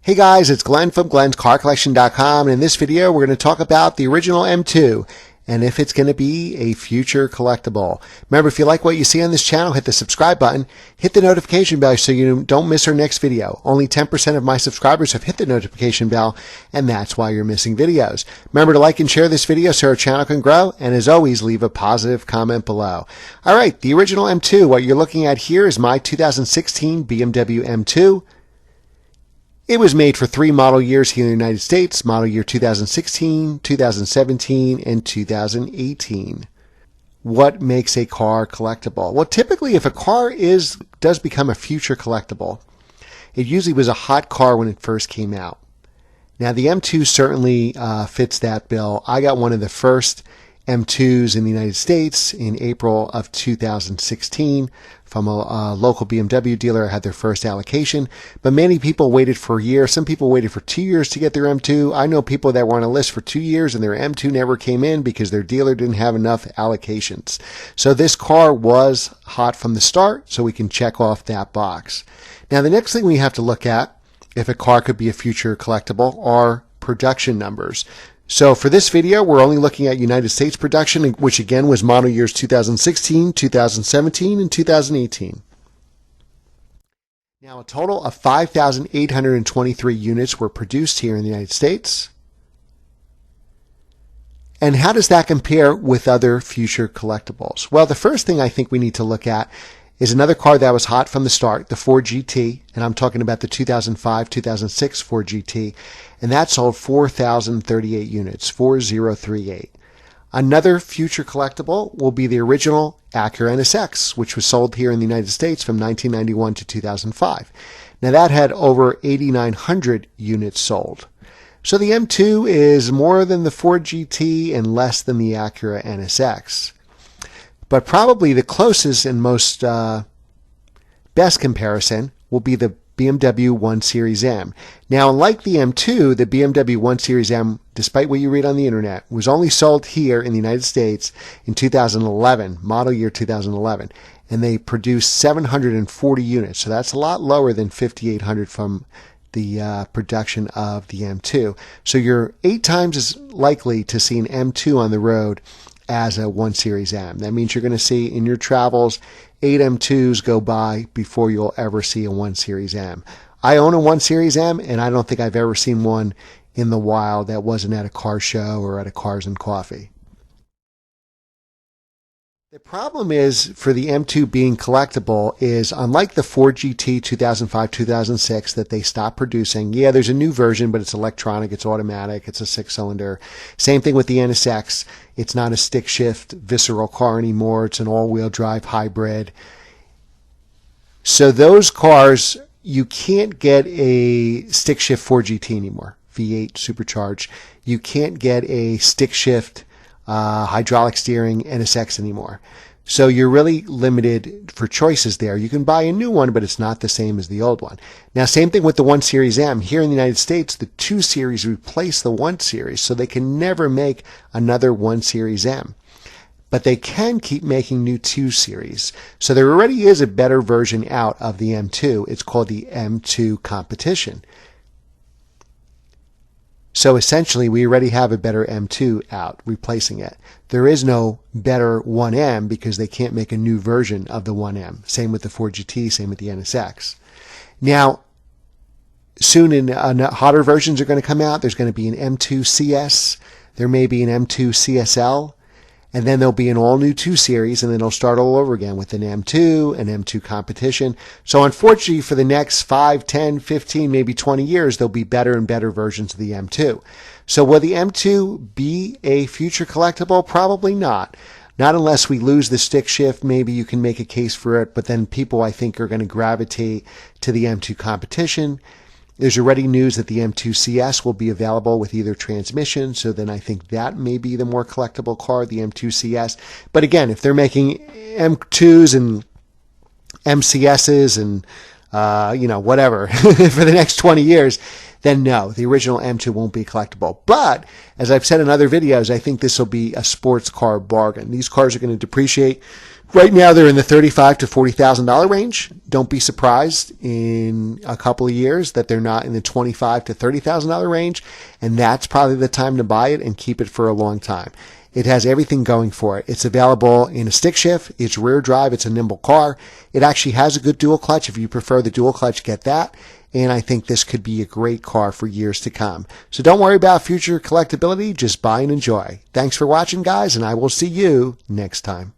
Hey guys, it's Glenn from glenscarcollection.com, and in this video we're going to talk about the original M2 and if it's going to be a future collectible. Remember, if you like what you see on this channel, hit the subscribe button, hit the notification bell so you don't miss our next video. Only 10% of my subscribers have hit the notification bell, and that's why you're missing videos. Remember to like and share this video so our channel can grow, and as always, leave a positive comment below. Alright, the original M2, what you're looking at here is my 2016 BMW M2. It was made for 3 model years here in the United States, model year 2016, 2017, and 2018. What makes a car collectible? Well, typically if a car does become a future collectible, it usually was a hot car when it first came out. Now the M2 certainly fits that bill. I got one of the first M2s in the United States in April of 2016 from a local BMW dealer. I had their first allocation, but many people waited for a year. Some people waited for 2 years to get their M2. I know people that were on a list for 2 years and their M2 never came in because their dealer didn't have enough allocations. So this car was hot from the start, so we can check off that box. Now the next thing we have to look at, if a car could be a future collectible, are production numbers. So for this video, we're only looking at United States production, which again was model years 2016, 2017, and 2018. Now a total of 5,823 units were produced here in the United States. And how does that compare with other future collectibles? Well, the first thing I think we need to look at is another car that was hot from the start, the Ford GT, and I'm talking about the 2005-2006 Ford GT, and that sold 4,038 units, 4,038. Another future collectible will be the original Acura NSX, which was sold here in the United States from 1991 to 2005. Now that had over 8,900 units sold. So the M2 is more than the Ford GT and less than the Acura NSX. But probably the closest and most best comparison will be the BMW 1 Series M. Now, unlike the M2, the BMW 1 Series M, despite what you read on the internet, was only sold here in the United States in 2011, model year 2011, and they produced 740 units. So that's a lot lower than 5,800 from the production of the M2. So you're 8 times as likely to see an M2 on the road as a 1 Series M. That means you're going to see in your travels 8 M2s go by before you'll ever see a 1 Series M. I own a 1 Series M, and I don't think I've ever seen one in the wild that wasn't at a car show or at a Cars and Coffee. The problem is for the M2 being collectible is, unlike the Ford GT 2005-2006 that they stopped producing, yeah, there's a new version, but it's electronic, it's automatic, it's a 6-cylinder. Same thing with the NSX. It's not a stick shift visceral car anymore. It's an all-wheel drive hybrid. So those cars, you can't get a stick shift Ford GT anymore, V8 supercharged. You can't get a stick shift hydraulic steering NSX anymore. So you're really limited for choices there. You can buy a new one, but it's not the same as the old one. Now, same thing with the 1 Series M. Here in the United States, the 2 Series replace the 1 Series, so they can never make another 1 Series M. But they can keep making new 2 Series. So there already is a better version out of the M2. It's called the M2 Competition. So essentially, we already have a better M2 out, replacing it. There is no better 1M because they can't make a new version of the 1M. Same with the Ford GT, same with the NSX. Now, soon hotter versions are going to come out. There's going to be an M2 CS. There may be an M2 CSL. And then there'll be an all-new 2 Series, and then it'll start all over again with an M2, an M2 Competition. So unfortunately, for the next 5, 10, 15, maybe 20 years, there'll be better and better versions of the M2. So will the M2 be a future collectible? Probably not. Not unless we lose the stick shift. Maybe you can make a case for it, but then people, I think, are going to gravitate to the M2 Competition. There's already news that the M2 CS will be available with either transmission, so then I think that may be the more collectible car, the M2 CS. But again, if they're making M2s and MCSs and whatever for the next 20 years, then no, the original M2 won't be collectible. But as I've said in other videos, I think this will be a sports car bargain. These cars are going to depreciate. Right now, they're in the $35,000 to $40,000 range. Don't be surprised in a couple of years that they're not in the $25,000 to $30,000 range, and that's probably the time to buy it and keep it for a long time. It has everything going for it. It's available in a stick shift. It's rear drive. It's a nimble car. It actually has a good dual clutch. If you prefer the dual clutch, get that. And I think this could be a great car for years to come. So don't worry about future collectability. Just buy and enjoy. Thanks for watching, guys, and I will see you next time.